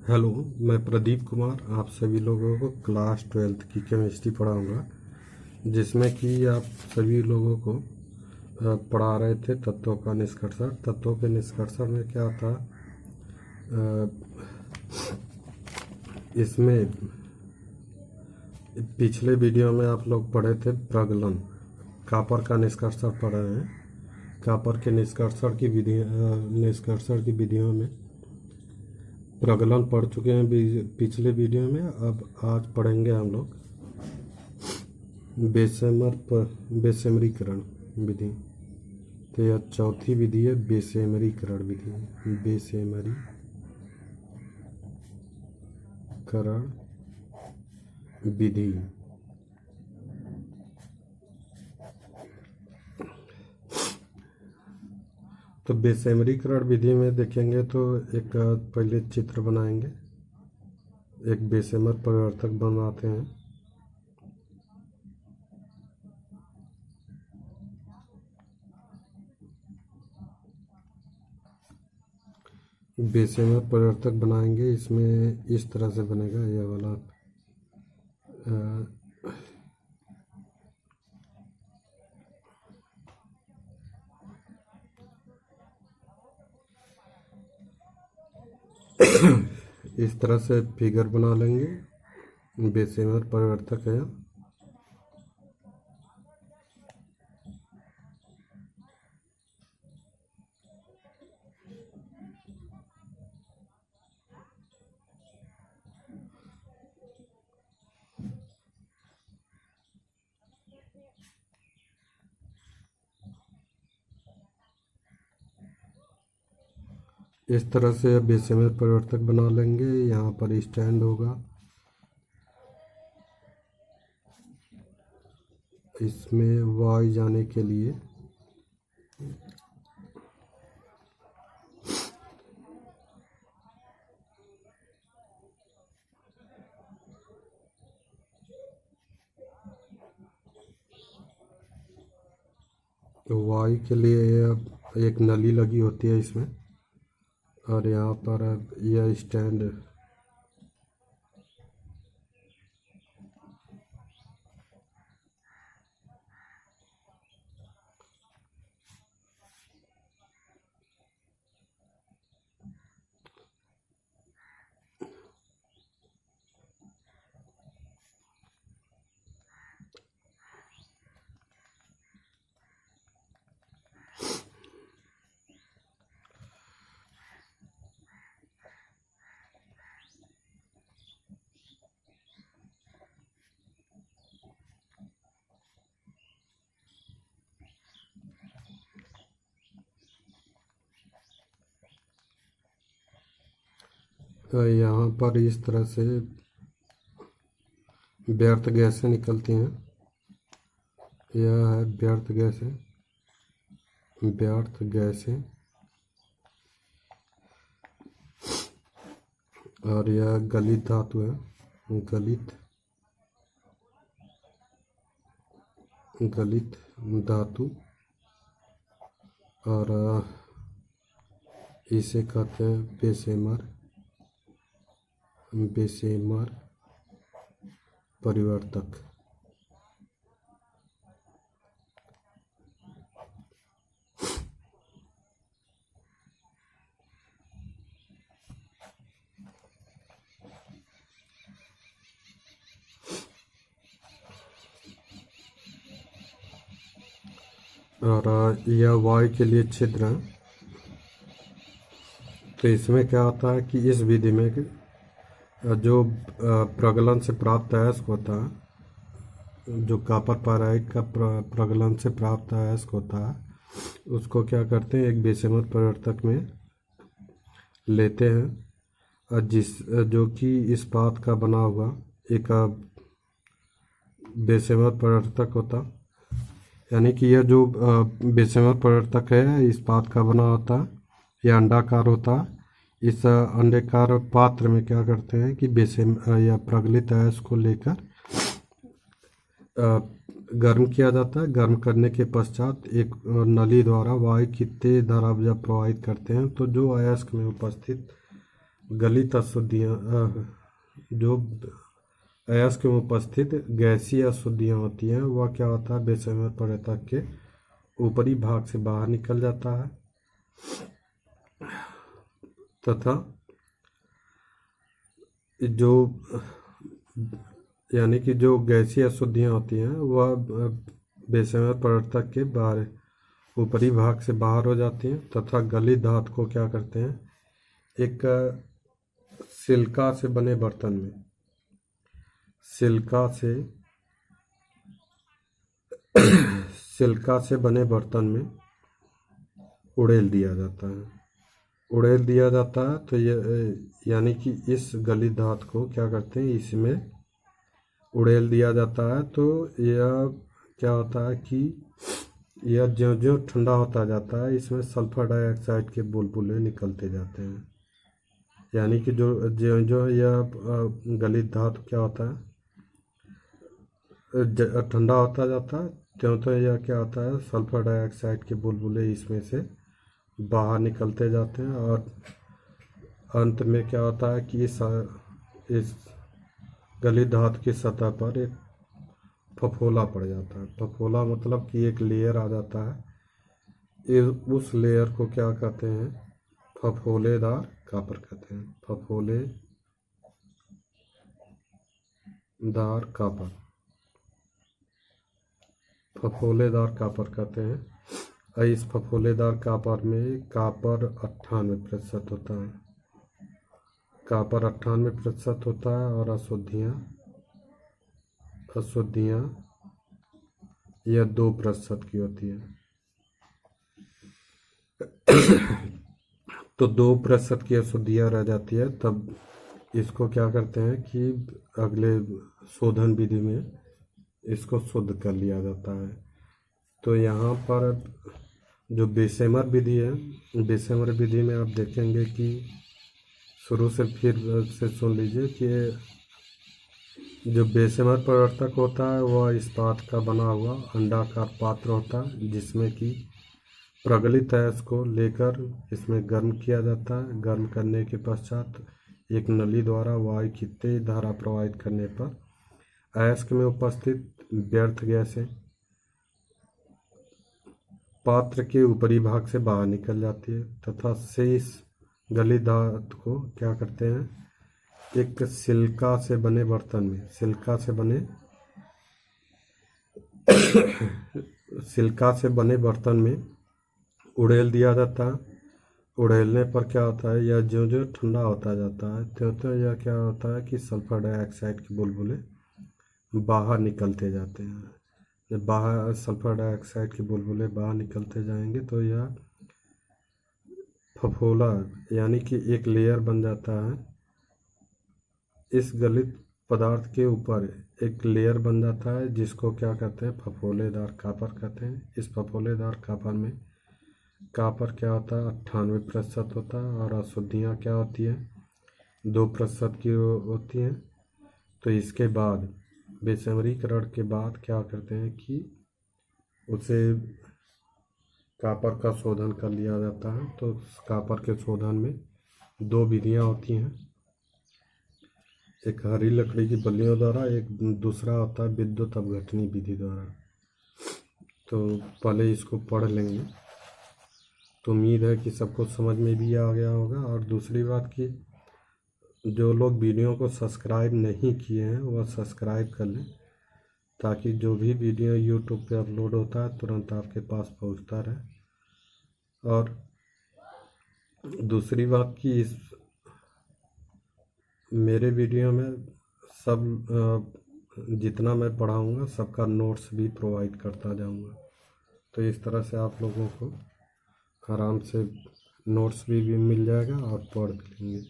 Hello, मैं प्रदीप कुमार आप सभी लोगों को क्लास 12th की केमिस्ट्री पढ़ाऊंगा, जिसमें कि आप सभी लोगों को पढ़ा रहे थे तत्वों का निष्कर्षण। तत्वों के निष्कर्षण में क्या था, इसमें पिछले वीडियो में आप लोग पढ़े थे प्रगलन, कॉपर का निष्कर्षण पढ़ रहे हैं। कॉपर के निष्कर्षण की विधियों में प्रगलन पढ़ चुके हैं पिछले वीडियो में। अब आज पढ़ेंगे हम लोग बेसेमरीकरण विधि। तो यह चौथी विधि है, बेसेमरीकरण विधि। बेसेमरीकरण विधि। तो बेसेमरीकरण विधि में देखेंगे तो एक पहले चित्र बनाएंगे, एक बेसेमर परिवर्तक बनाते हैं। बेसेमर परिवर्तक बनाएंगे, इसमें इस तरह से बनेगा यह वाला। इस तरह से फिगर बना लेंगे। बेसेमर परिवर्तक है। इस तरह से बेसेमर परिवर्तक बना लेंगे। यहाँ पर स्टैंड होगा, इसमें वाई जाने के लिए वाई के लिए एक नली लगी होती है इसमें, और यहाँ पर यह स्टैंड यहाँ पर इस तरह से व्यर्थ गैसें निकलती हैं। यह है व्यर्थ गैसें, और यह गलित धातु है, गलित धातु, और इसे कहते हैं बेसेमर परिवर्तक। और यह वायु के लिए छिद्र है। तो इसमें क्या होता है कि इस विधि में जो प्रगलन से प्राप्त अयस्क होता है, जो कॉपर पाराइड का प्रगलन से प्राप्त अयस्क होता है, उसको क्या करते हैं, एक बेसेमर परिवर्तक में लेते हैं, और जो कि इस्पात का बना हुआ एक बेसेमर परिवर्तक होता, यानी कि यह जो बेसेमर परिवर्तक है इस्पात का बना होता, यह अंडाकार होता। इस अंडाकार पात्र में क्या करते हैं कि या प्रगलित अयस्क को लेकर गर्म किया जाता है। गर्म करने के पश्चात एक नली द्वारा वायु की तेज धारा जब प्रवाहित करते हैं, तो जो अयस्क में उपस्थित गलित अशुद्धियाँ जो अयस्क में उपस्थित गैसीय अशुद्धियाँ होती हैं वह क्या होता है, बेसमय पर्यटक के ऊपरी भाग से बाहर निकल जाता है तथा जो यानी कि जो गैसीय अशुद्धियाँ होती हैं वह बेसमय पर्यटक के बाहर ऊपरी भाग से बाहर हो जाती हैं तथा गलित धातु को क्या करते हैं, एक सिलिका से बने बर्तन में सिलिका से बने बर्तन में उड़ेल दिया जाता है। तो ये यानी कि इस गलित धातु को क्या करते हैं, इसमें उड़ेल दिया जाता है। तो यह क्या होता है कि यह ज्यों ज्यों ठंडा होता जाता है इसमें सल्फर डाइऑक्साइड के बुलबुले निकलते जाते हैं। यानी कि जो ज्यों ज्यों यह गलित धातु क्या होता है, ठंडा होता जाता है त्यों त्यों यह क्या होता है, सल्फर डाइऑक्साइड के बुलबुले इसमें से बाहर निकलते जाते हैं और अंत में क्या होता है कि इस गलित धातु की सतह पर एक फफोला पड़ जाता है। फफोला मतलब कि एक लेयर आ जाता है। उस लेयर को क्या कहते हैं, फफोलेदार कापर कहते हैं। फफोलेदार कापर कहते हैं। और इस फफोलेदार कापर में कापर 98% होता है। कापर 98% होता है और अशुद्धियाँ यह 2% की होती है। तो 2% की अशुद्धियाँ रह जाती है, तब इसको क्या करते हैं कि अगले शोधन विधि में इसको शुद्ध कर लिया जाता है। तो यहाँ पर जो बेसेमर विधि है, बेसेमर विधि में आप देखेंगे कि शुरू से फिर से सुन लीजिए कि जो बेसेमर प्रवर्तक होता है वह इस्पात का बना हुआ अंडाकार पात्र होता है जिसमें कि प्रगलित अयस्क को लेकर इसमें गर्म किया जाता है। गर्म करने के पश्चात एक नली द्वारा वायु की तेज धारा प्रवाहित करने पर अयस्क में उपस्थित व्यर्थ गैसें पात्र के ऊपरी भाग से बाहर निकल जाती है तथा शेष गलित धातु को क्या करते हैं, एक सिलिका से बने बर्तन में उड़ेल दिया जाता है। उड़ेलने पर क्या होता है, यह ज्यों ज्यों ठंडा होता जाता है त्यों त्यों यह क्या होता है कि सल्फर डाइऑक्साइड के बुलबुले बाहर निकलते जाते हैं। जब बाहर सल्फर डाइऑक्साइड के बुलबुले बाहर निकलते जाएंगे तो यह फफोला यानी कि एक लेयर बन जाता है। इस गलित पदार्थ के ऊपर एक लेयर बन जाता है जिसको क्या कहते हैं, फफोलेदार कापर कहते हैं। इस फफोलेदार कापर में कापर क्या होता है, 98% होता है और अशुद्धियाँ क्या होती है, 2% की होती हैं। तो इसके बाद बेसेमरीकरण के बाद क्या करते हैं कि उसे कापर का शोधन कर लिया जाता है। तो कापर के शोधन में 2 विधियाँ होती हैं, एक हरी लकड़ी की बल्लियों द्वारा, एक दूसरा होता है विद्युत अपघटनी विधि द्वारा। तो पहले इसको पढ़ लेंगे तो उम्मीद है कि सबको समझ में भी आ गया होगा। और दूसरी बात कि जो लोग वीडियो को सब्सक्राइब नहीं किए हैं वह सब्सक्राइब कर लें ताकि जो भी वीडियो यूट्यूब पे अपलोड होता है तुरंत आपके पास पहुंचता रहे। और दूसरी बात कि इस मेरे वीडियो में सब जितना मैं पढ़ाऊँगा सबका नोट्स भी प्रोवाइड करता जाऊँगा। तो इस तरह से आप लोगों को आराम से नोट्स भी मिल जाएगा और पढ़ भी लेंगे।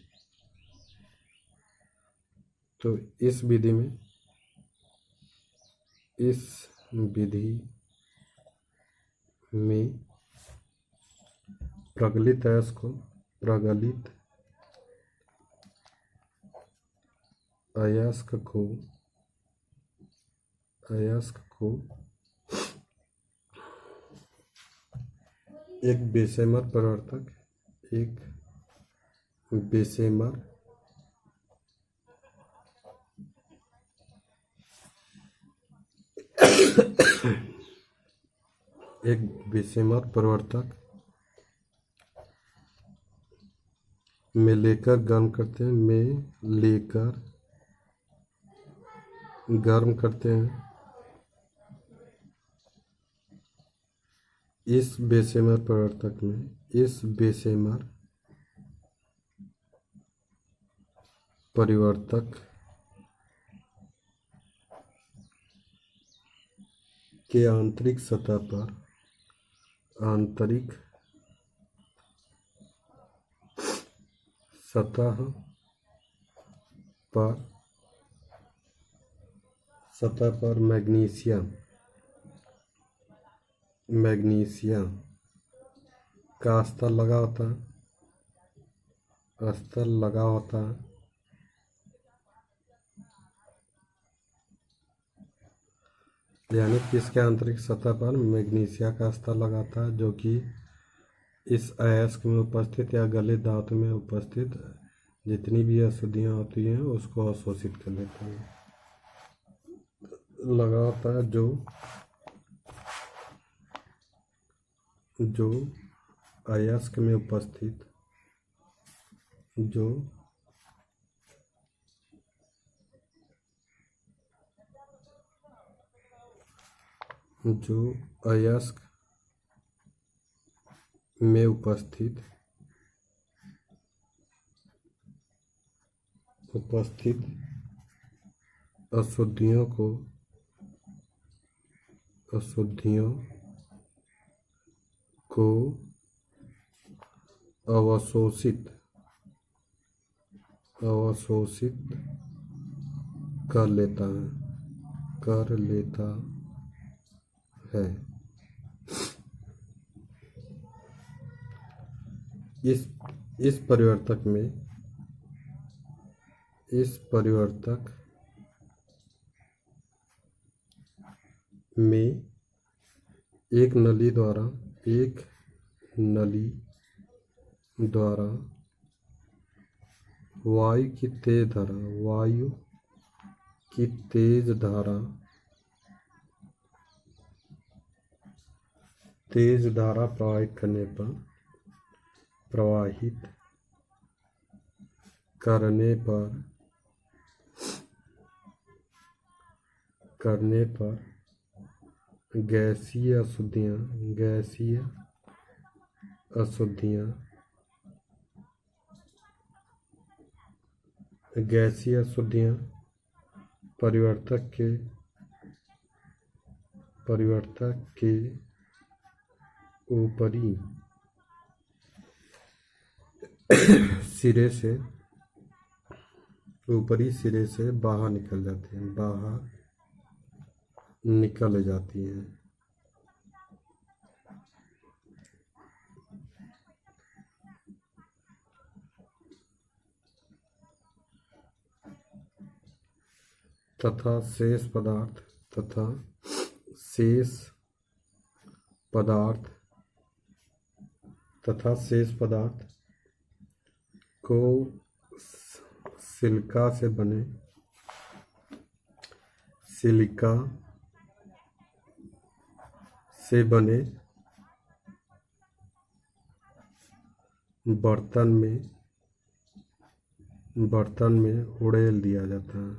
तो इस विधि में प्रगलित अयस्क को एक बेसेमर एक विषमर परिवर्तक में लेकर गर्म करते हैं, में लेकर गर्म करते हैं। इस बेशेमर परिवर्तक में इस बेशेमर परिवर्तक के आंतरिक सतह पर सतह पर मैग्नीशियम का स्तर लगा होता है। यानी कि इसके आंतरिक सतह पर मैग्नीशिया का स्तर लगाता है, जो कि इस अयस्क में उपस्थित या गलित धातु में उपस्थित जितनी भी अशुद्धियाँ होती हैं उसको अवशोषित कर लेता है। लगा होता है जो अयस्क में उपस्थित जो अयस्क में उपस्थित अशुद्धियों को अवशोषित कर लेता है। इस परिवर्तक में एक नली द्वारा वायु की तेज धारा प्रवाहित करने पर गैसीय अशुद्धियाँ परिवर्तक के ऊपरी सिरे से बाहर निकल जाती हैं। तथा शेष पदार्थ को सिलिका से बने बर्तन में उड़ेल दिया जाता है।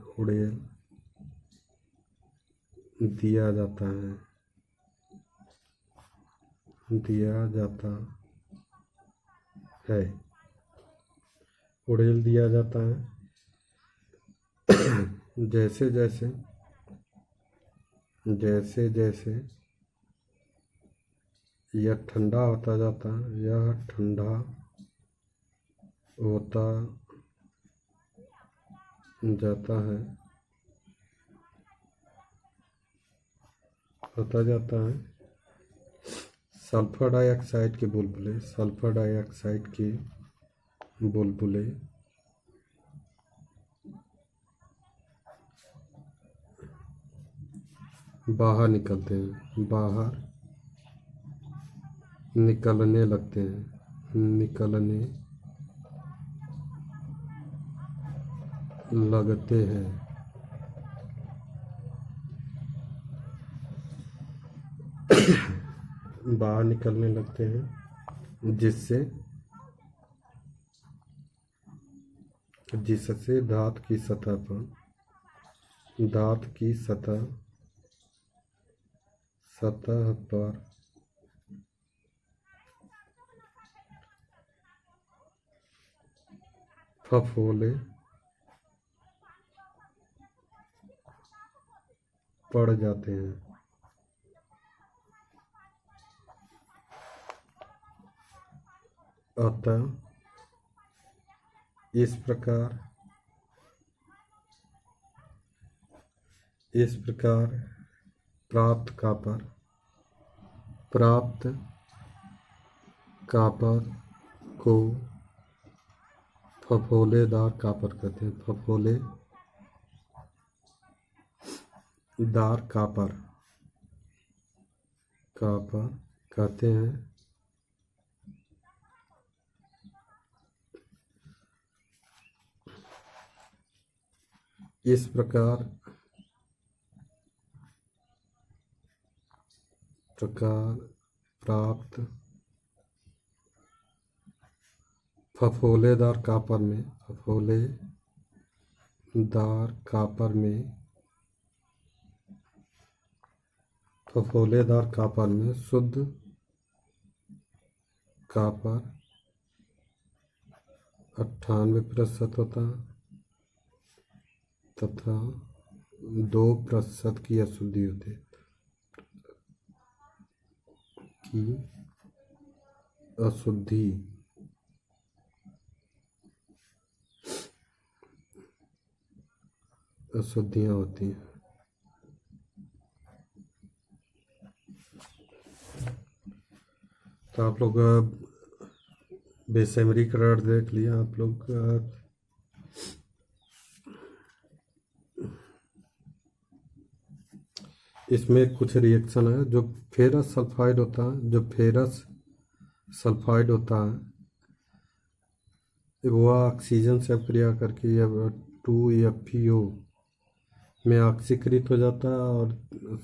जैसे जैसे यह ठंडा होता जाता है, सल्फर डाइऑक्साइड के बुलबुले बाहर निकलने लगते हैं। बाहर निकलने लगते हैं, जिससे धातु की सतह पर फफोले पड़ जाते हैं। अतः इस प्रकार प्राप्त कापर को फफोलेदार कापर कहते हैं। फफोलेदार कापर कहते हैं। इस प्रकार प्राप्त फफोलेदार कापर में शुद्ध कापर 98% होता है तथा 2% की अशुद्धि होती है। अशुद्धियाँ होती हैं। तो आप लोग बेसमरीकरण देख लिया आप लोग। इसमें कुछ रिएक्शन है। जो फेरस सल्फाइड होता है वो ऑक्सीजन से क्रिया करके 2FeO में ऑक्सीकृत हो जाता है और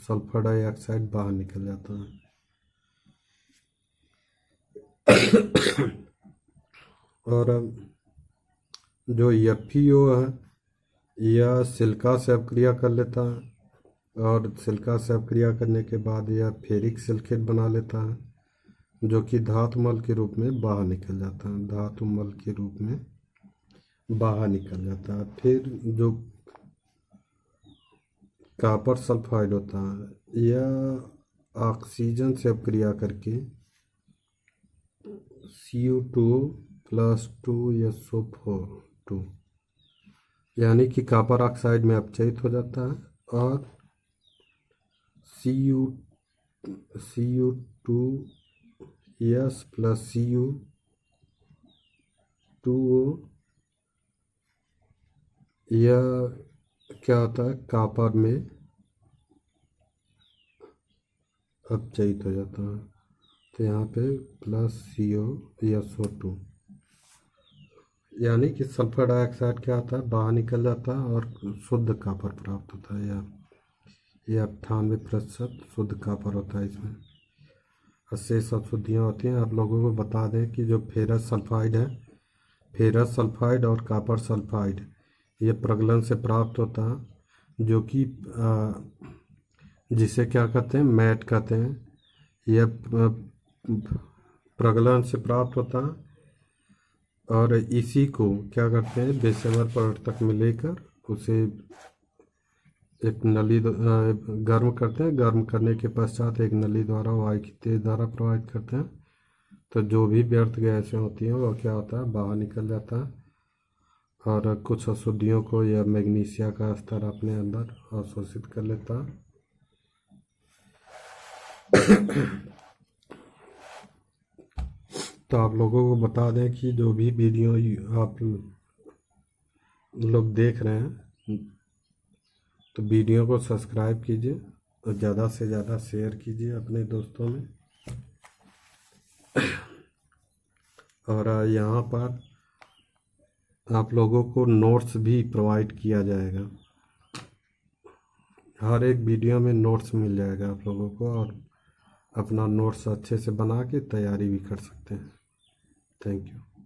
सल्फर डाइऑक्साइड बाहर निकल जाता है। और जो FeO है यह सिलिका से अपक्रिया कर लेता है और सिलिका से अपक्रिया करने के बाद यह फेरिक सिलिकेट बना लेता है, जो कि धातु मल के रूप में बाहर निकल जाता है। फिर जो कॉपर सल्फाइड होता है यह ऑक्सीजन से अपक्रिया करके Cu2+2SO4 यानी कि कॉपर ऑक्साइड में अपचयित हो जाता है और Cu2S+Cu2O यह क्या होता है, कॉपर में अपचयित हो जाता है। तो यहाँ पे +COSO2 यानी कि सल्फर डाइऑक्साइड क्या होता है, बाहर निकल जाता है और शुद्ध कॉपर प्राप्त होता है। यह 98% शुद्ध कॉपर होता है। इसमें 80 अशुद्धियाँ होती हैं। आप लोगों को बता दें कि जो फेरस सल्फाइड और कॉपर सल्फाइड ये प्रगलन से प्राप्त होता है, जो कि जिसे क्या कहते हैं, मैट कहते हैं। यह प्रगलन से प्राप्त होता है और इसी को क्या करते हैं, बेशमर प्रवर्तक में लेकर उसे एक नली गर्म करते हैं। गर्म करने के पश्चात एक नली द्वारा वायु की तेज धारा प्रवाहित करते हैं। तो जो भी व्यर्थ गैसें होती हैं वो क्या होता है, बाहर निकल जाता है और कुछ अशुद्धियों को यह मैग्नीशिया का स्तर अपने अंदर अवशोषित कर लेता है। तो आप लोगों को बता दें कि जो भी वीडियो आप लोग देख रहे हैं तो वीडियो को सब्सक्राइब कीजिए और ज़्यादा से ज़्यादा शेयर कीजिए अपने दोस्तों में। और यहाँ पर आप लोगों को नोट्स भी प्रोवाइड किया जाएगा। हर एक वीडियो में नोट्स मिल जाएगा आप लोगों को और अपना नोट्स अच्छे से बना के तैयारी भी कर सकते हैं। Thank you.